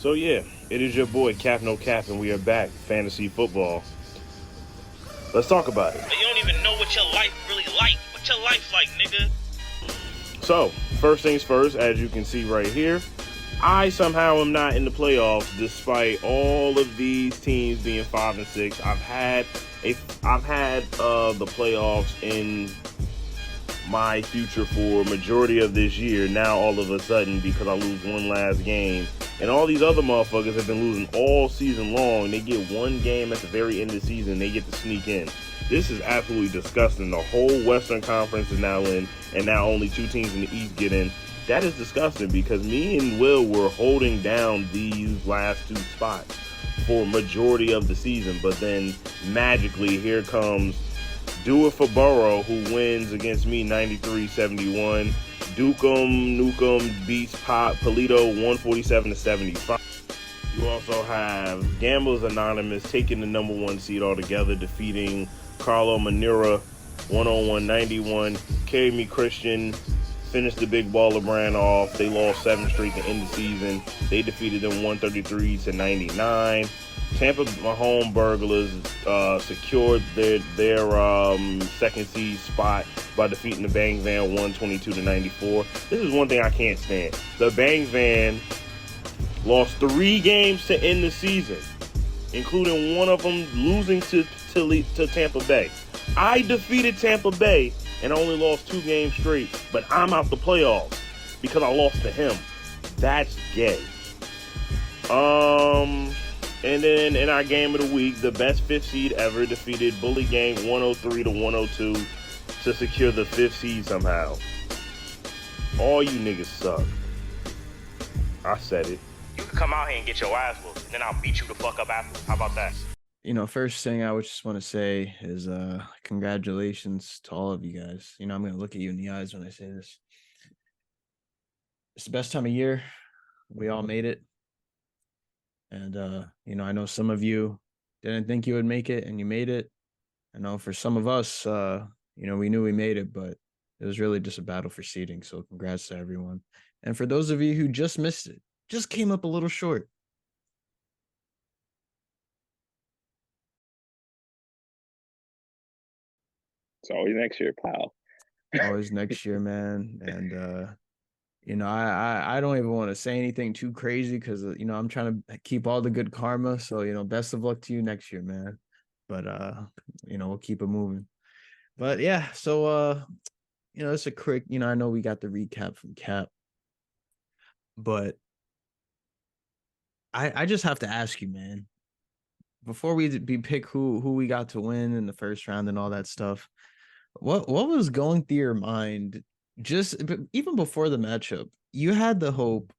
So yeah, it is your boy Cap No Cap, and we are back. Fantasy football. Let's talk about it. You don't even know what your life really like. What your life like, nigga? So first things first, as you can see right here, I somehow am not in the playoffs despite all of these teams being 5 and 6. I've had the playoffs in my future for majority of this year. Now all of a sudden, because I lose one last game, and all these other motherfuckers have been losing all season long, they get one game at the very end of the season, they get to sneak in. This is absolutely disgusting. The whole Western Conference is now in, and now only 2 teams in the East get in. That is disgusting because me and Will were holding down these last 2 spots for majority of the season, but then magically here comes Do It For Burrow, who wins against me 93-71. Dukem Nukem beats Polito 147-75. You also have Gamblers Anonymous taking the number 1 seed altogether, defeating Carlo Manura 101-91. Carry Me Christian finished the big baller brand off. They lost 7 straight to end the season. They defeated them 133-99. Tampa home burglars secured their second seed spot by defeating the Bang Van 122-94. This is one thing I can't stand. The Bang Van lost 3 games to end the season, including one of them losing to Tampa Bay. I defeated Tampa Bay and only lost 2 games straight, but I'm out the playoffs because I lost to him. That's gay. And then in our game of the week, the best 5th seed ever defeated Bully Gang 103-102 to secure the 5th seed somehow. All you niggas suck. I said it. You can come out here and get your ass whooped, and then I'll beat you the fuck up after. How about that? First thing I would just want to say is congratulations to all of you guys. I'm going to look at you in the eyes when I say this. It's the best time of year. We all made it. And, I know some of you didn't think you would make it, and you made it. I know for some of us, we knew we made it, but it was really just a battle for seeding. So congrats to everyone. And for those of you who just missed it, just came up a little short. It's always next year, pal. Always next year, man. And, I don't even want to say anything too crazy because, I'm trying to keep all the good karma. So, best of luck to you next year, man. But, we'll keep it moving. But, yeah, so, it's a quick, I know we got the recap from Cap. But I just have to ask you, man, before we pick who we got to win in the first round and all that stuff, what was going through your mind just even before the matchup? You had the hope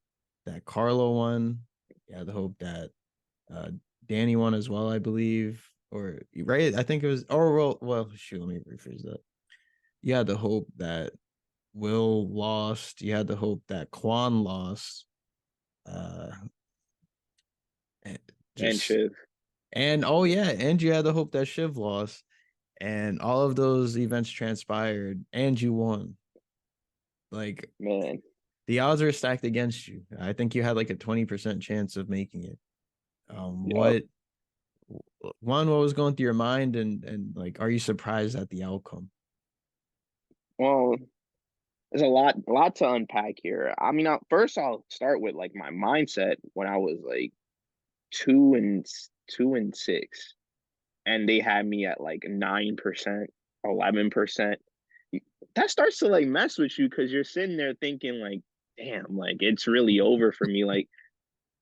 that Carlo won. You had the hope that Danny won as well, I believe. Or right, I think it was. Oh well, shoot. Let me rephrase that. You had the hope that Will lost. You had the hope that Quan lost. And Shiv. And oh yeah, and you had the hope that Shiv lost. And all of those events transpired, and you won. Like, man, the odds are stacked against you. I think you had like a 20% chance of making it. What was going through your mind, and like, are you surprised at the outcome? Well, there's a lot to unpack here. I mean, first I'll start with like my mindset when I was like 2-6, and they had me at like 9%, 11%. That starts to like mess with you because you're sitting there thinking like, damn, like it's really over for me. Like,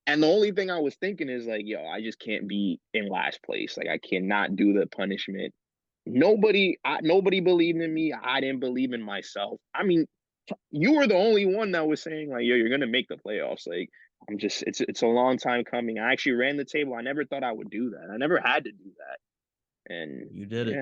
and the only thing I was thinking is like, yo, I just can't be in last place. Like, I cannot do the punishment. Nobody believed in me. I didn't believe in myself. I mean, you were the only one that was saying like, yo, you're gonna make the playoffs. Like, it's a long time coming. I actually ran the table. I never thought I would do that. I never had to do that. And You did it.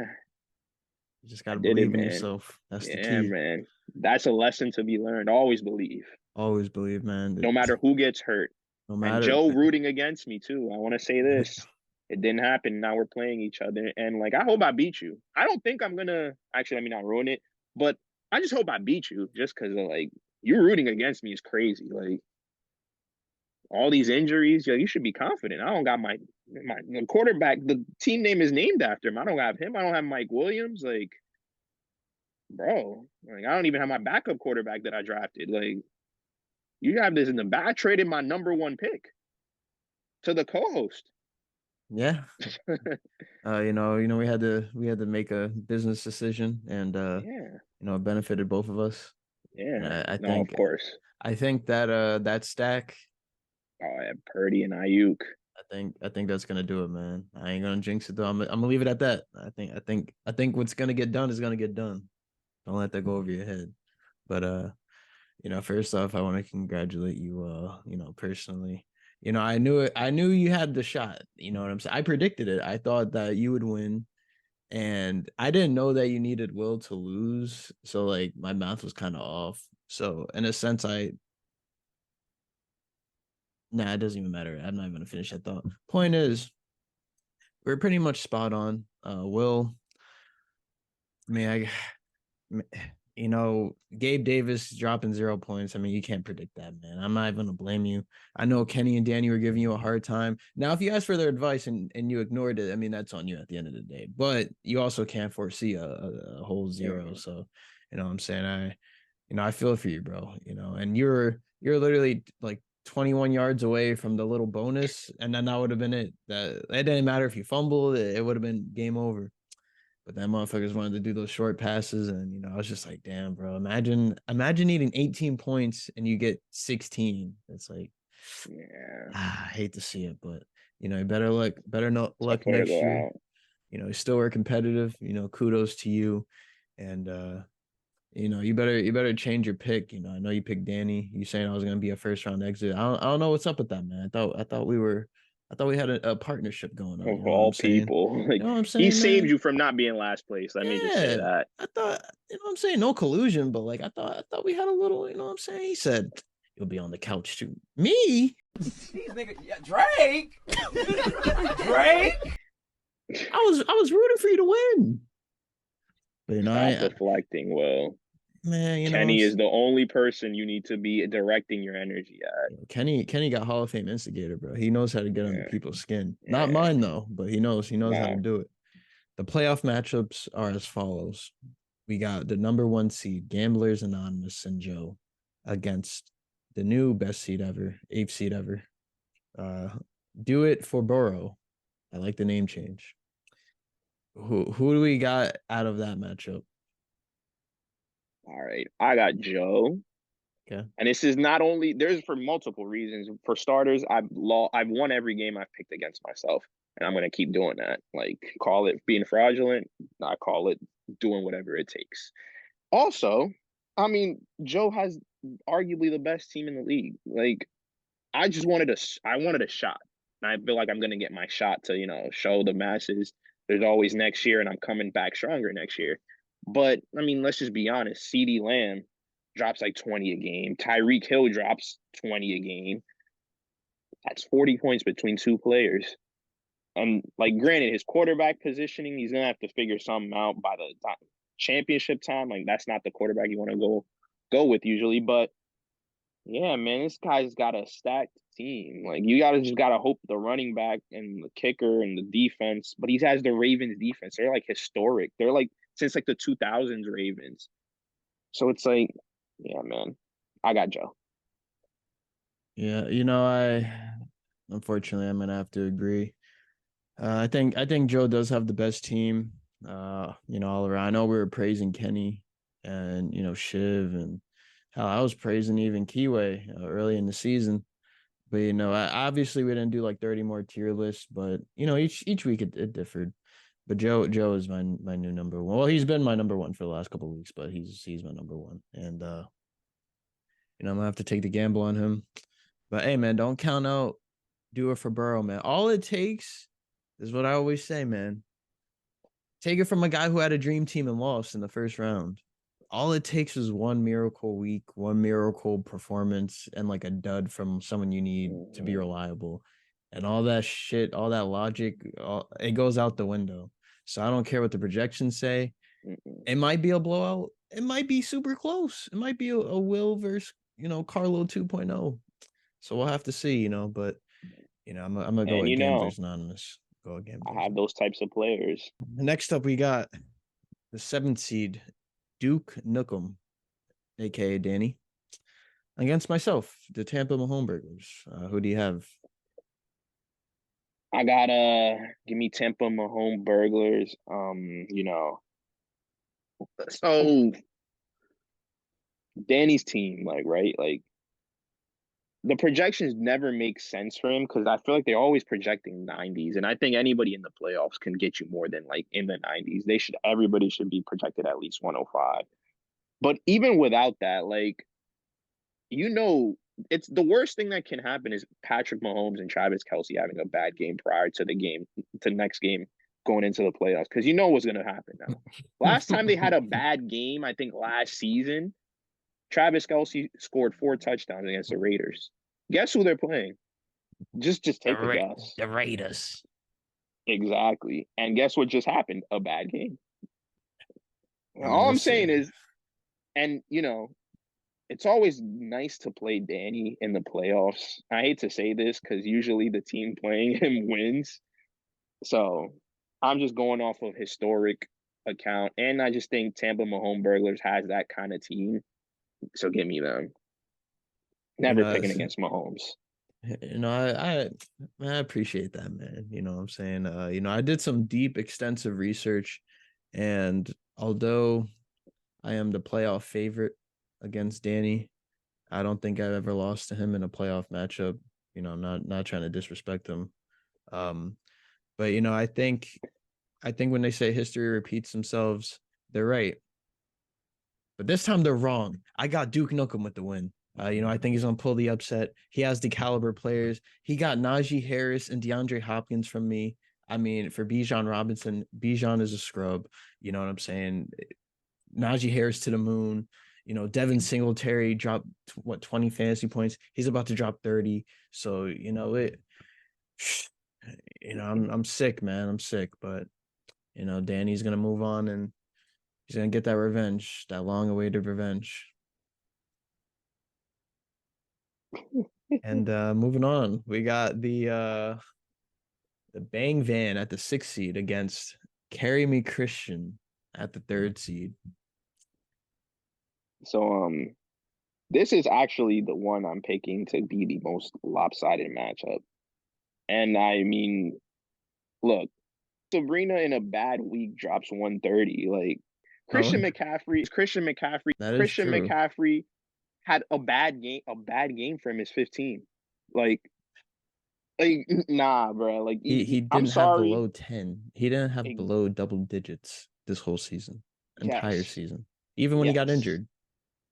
You just gotta did it, believe in man. yourself. That's the Yeah, key. man. That's a lesson to be learned. Always believe. Always believe, man. No matter who gets hurt. No And matter. Joe rooting against me too. I want to say this. It didn't happen. Now we're playing each other. And like, I hope I beat you. I don't think I'm gonna actually, let me not ruin it, but I just hope I beat you just because of like, you rooting against me is crazy. Like, all these injuries. You should be confident. I don't got my quarterback. The team name is named after him. I don't have him. I don't have Mike Williams. Like, bro, like I don't even have my backup quarterback that I drafted. Like, you have this in the back. I traded my number one pick to the co-host. Yeah. We had to make a business decision, and Yeah, it benefited both of us. And yeah. I No, of think course. I think that stack, Oh, I have Purdy and Ayuk. I think that's gonna do it, man. I ain't gonna jinx it though. I'm gonna leave it at that. I think what's gonna get done is gonna get done. Don't let that go over your head. But first off, I want to congratulate you, personally. I knew it. I knew you had the shot. You know what I'm saying? I predicted it. I thought that you would win, and I didn't know that you needed Will to lose. So like my math was kind of off. So in a sense, it doesn't even matter. I'm not even gonna finish that thought. Point is, we're pretty much spot on. Will, I mean, Gabe Davis dropping 0 points. I mean, you can't predict that, man. I'm not even gonna blame you. I know Kenny and Danny were giving you a hard time. Now, if you asked for their advice and you ignored it, I mean, that's on you at the end of the day. But you also can't foresee a whole zero. Yeah. So, you know what I'm saying? I feel for you, bro. And you're literally like 21 yards away from the little bonus, and then that would have been it. That it didn't matter if you fumbled, it would have been game over. But then motherfuckers wanted to do those short passes, and I was just like, damn, bro. Imagine needing 18 points and you get 16. It's like, Yeah. I hate to see it, but better luck Tough way to next go year. out. You still are competitive. Kudos to you, and you better change your pick. I know you picked Danny. You saying I was gonna be a first round exit. I don't know what's up with that, man. I thought we had a partnership going on. You Of know what I'm all saying? people, like You know what I'm he saying, saved man? you from not being last place. Let me just say Yeah, that. I thought, what I'm saying? No collusion, but like, I thought we had a little, what I'm saying? He said, you'll be on the couch too. Me? These niggas, yeah, Drake. Drake. I was rooting for you to win. But, Stop deflecting, Will. man, Kenny is the only person you need to be directing your energy at. Kenny got Hall of Fame instigator, bro. He knows how to get under Yeah. people's skin. Yeah. Not mine, though, but he knows how to No. do it. The playoff matchups are as follows. We got the number 1 seed, Gamblers Anonymous and Joe, against the new best seed ever, 8th seed ever. Do It for Burrow. I like the name change. Who do we got out of that matchup? All right. I got Joe. Okay. And this is not only there's for multiple reasons. For starters, I've won every game I've picked against myself. And I'm gonna keep doing that. Like call it being fraudulent. I call it doing whatever it takes. Also, I mean, Joe has arguably the best team in the league. Like I wanted a shot. And I feel like I'm gonna get my shot to, show the masses there's always next year and I'm coming back stronger next year. But I mean, let's just be honest. CeeDee Lamb drops like 20 a game. Tyreek Hill drops 20 a game. That's 40 points between two players. And like granted, his quarterback positioning, he's gonna have to figure something out by the championship time. Like that's not the quarterback you want to go with usually. But yeah, man, this guy's got a stacked team. Like you gotta hope the running back and the kicker and the defense. But he has the Ravens defense. They're like historic. They're like since like the 2000s Ravens. So it's like, yeah, man, I got Joe. Yeah, unfortunately I'm gonna have to agree. I think Joe does have the best team. All around. I know we were praising Kenny and Shiv, and hell, I was praising even Kiwi early in the season. But obviously we didn't do like 30 more tier lists, but each week it differed. But Joe is my new number one. Well, he's been my number one for the last couple of weeks, but he's my number one, and I'm gonna have to take the gamble on him. But hey, man, don't count out Do It for Burrow, man. All it takes is what I always say, man. Take it from a guy who had a dream team and lost in the first round. All it takes is one miracle week, one miracle performance, and like a dud from someone you need to be reliable. And all that shit, all that logic, it goes out the window. So I don't care what the projections say. It might be a blowout. It might be super close. It might be a Will versus, Carlo 2.0. So we'll have to see, but I'm gonna go And with Gamblers Anonymous. Go with I Gamblers. have those types of players. Next up, we got the 7th seed, Duke Nukem, aka Danny, against myself, the Tampa Mahone Burglars. Who do you have? I gotta give me Tampa Mahone Burglars. So Danny's team, like, right, like the projections never make sense for him because I feel like they're always projecting 90s, and I think anybody in the playoffs can get you more than like in the 90s. Everybody should be projected at least 105. But even without that, like you know, it's the worst thing that can happen is Patrick Mahomes and Travis Kelsey having a bad game prior to the game, to next game going into the playoffs, because you know what's going to happen now. Last time they had a bad game, I think last season, Travis Kelsey scored 4 touchdowns against the Raiders. Guess who they're playing? Just take a guess. The Raiders. Exactly. And guess what just happened? A bad game. All I'm Listen. saying is, and it's always nice to play Danny in the playoffs. I hate to say this because usually the team playing him wins. So I'm just going off of historic account. And I just think Tampa Mahone Burglars has that kind of team. So give me them. Never picking against Mahomes. I appreciate that, man. You know what I'm saying? I did some deep, extensive research, and although I am the playoff favorite against Danny, I don't think I've ever lost to him in a playoff matchup. I'm not trying to disrespect him. But I think when they say history repeats themselves, they're right. But this time they're wrong. I got Duke Nukem with the win. I think he's gonna pull the upset. He has the caliber players. He got Najee Harris and DeAndre Hopkins from me. I mean, for Bijan Robinson, Bijan is a scrub. You know what I'm saying? Najee Harris to the moon. Devin Singletary dropped 20 fantasy points. He's about to drop 30. So I'm sick, man. I'm sick, but Danny's gonna move on and he's gonna get that revenge, that long-awaited revenge. And moving on, we got the Bang Van at the 6th seed against Carry Me Christian at the 3rd seed. So this is actually the one I'm picking to be the most lopsided matchup. And I mean, look, Sabrina in a bad week drops 130. Like Christian That is true. McCaffrey had a bad game for him is 15. Like nah, bro. Like He I'm didn't have sorry. below 10. He didn't have below double digits this whole season, entire Yes. season, even when he got injured.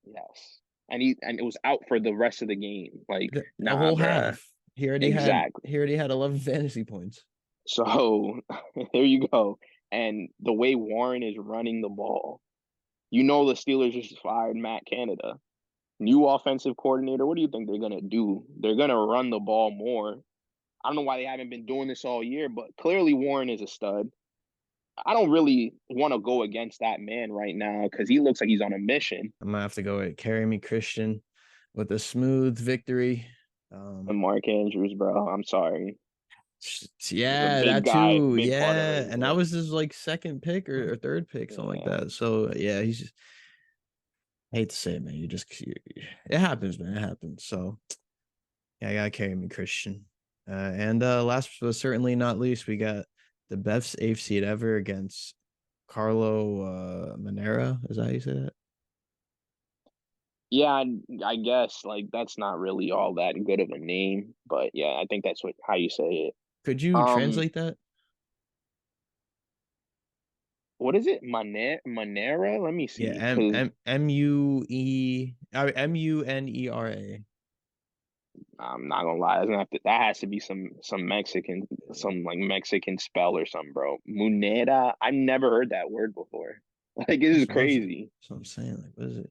Yes. And it was out for the rest of the game. Like A whole bro. half. He already had 11 fantasy points. So there you go. And the way Warren is running the ball, the Steelers just fired Matt Canada. New offensive coordinator. What do you think they're going to do? They're going to run the ball more. I don't know why they haven't been doing this all year, but clearly Warren is a stud. I don't really want to go against that man right now because he looks like he's on a mission. I'm going to have to go with Carry Me Christian with a smooth victory. And Mark Andrews, bro. I'm sorry. Yeah, that too. Yeah, it, and that was his like 2nd pick or 3rd pick, something like that. So yeah, he's just. I hate to say it, man. It happens, man. It happens. So yeah, I gotta Carry Me Christian. And last but certainly not least, we got the best 8th seed ever against Carlo Monera. Is that how you say that? Yeah, I guess like that's not really all that good of a name, but yeah, I think that's how you say it. Could you translate that? What is it? Monera? Let me see. Yeah, Munera. I'm not gonna lie, that has to be some Mexican, some like Mexican spell or something, bro. Munera. I've never heard that word before. Like this is crazy. That's what I'm saying. Like, what is it?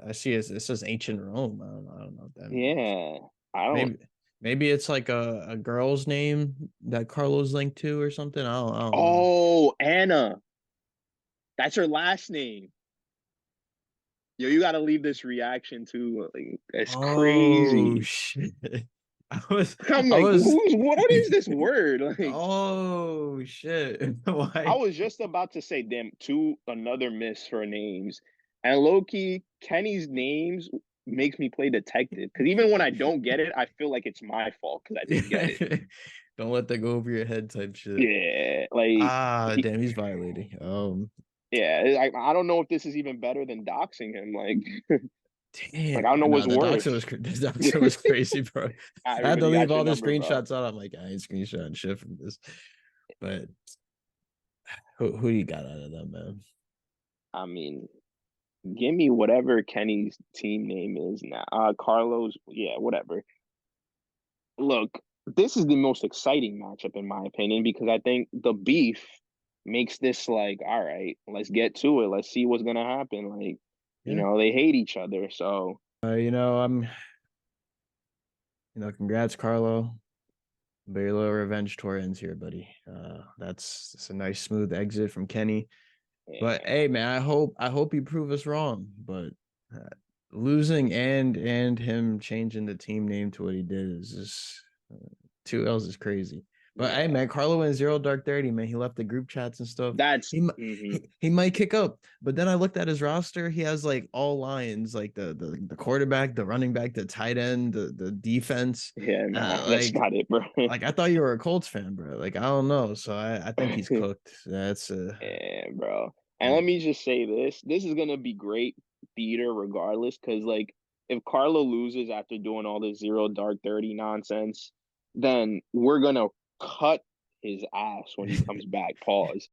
I see it says ancient Rome. I don't know what that means. Yeah. I don't maybe it's like a girl's name that Carlos linked to or something. I don't know. Oh, Anna. That's her last name. Yo, you gotta leave this reaction too. Like, it's Oh crazy. shit. I was I'm I like, was what is this word? Like, oh shit. I Why? was just about to say, damn, another miss for names. And low-key, Kenny's names makes me play detective. Because even when I don't get it, I feel like it's my fault because I didn't get it. Don't let that go over your head type shit. Yeah, like, Ah, damn, he's violating. yeah, I don't know if this is even better than doxing him. Like Damn. I don't know No, what's the worse. doxer was the doxer was crazy, bro. I I had to really leave got your all the number, bro. screenshots out. I'm like, I ain't screenshotting shit from this. But who you got out of that, man? I mean, give me whatever Kenny's team name is now. Carlos, yeah, whatever. Look, this is the most exciting matchup in my opinion because I think the beef makes this like, all right, let's get to it. Let's see what's gonna happen. Like, Yeah. they hate each other, so I'm congrats, Carlo. Very little revenge tour ends here, buddy. That's a nice smooth exit from Kenny. But yeah. hey, man, I hope you prove us wrong. But uh, losing and him changing the team name to what he did is just two L's is crazy. But hey, Yeah. man, Carlo went 0 dark 30, man. He left the group chats and stuff. That's He might kick up, but then I looked at his roster. He has like all lines, like the quarterback, the running back, the tight end, the defense. yeah, nah, that's Like not it, bro. I thought you were a Colts fan, bro. Like I don't know. So I think he's cooked. That's Yeah, bro. And yeah. let me just say this. This is gonna be great theater regardless, because like if Carlo loses after doing all this 0 dark 30 nonsense, then we're gonna cut his ass when he comes back. Pause.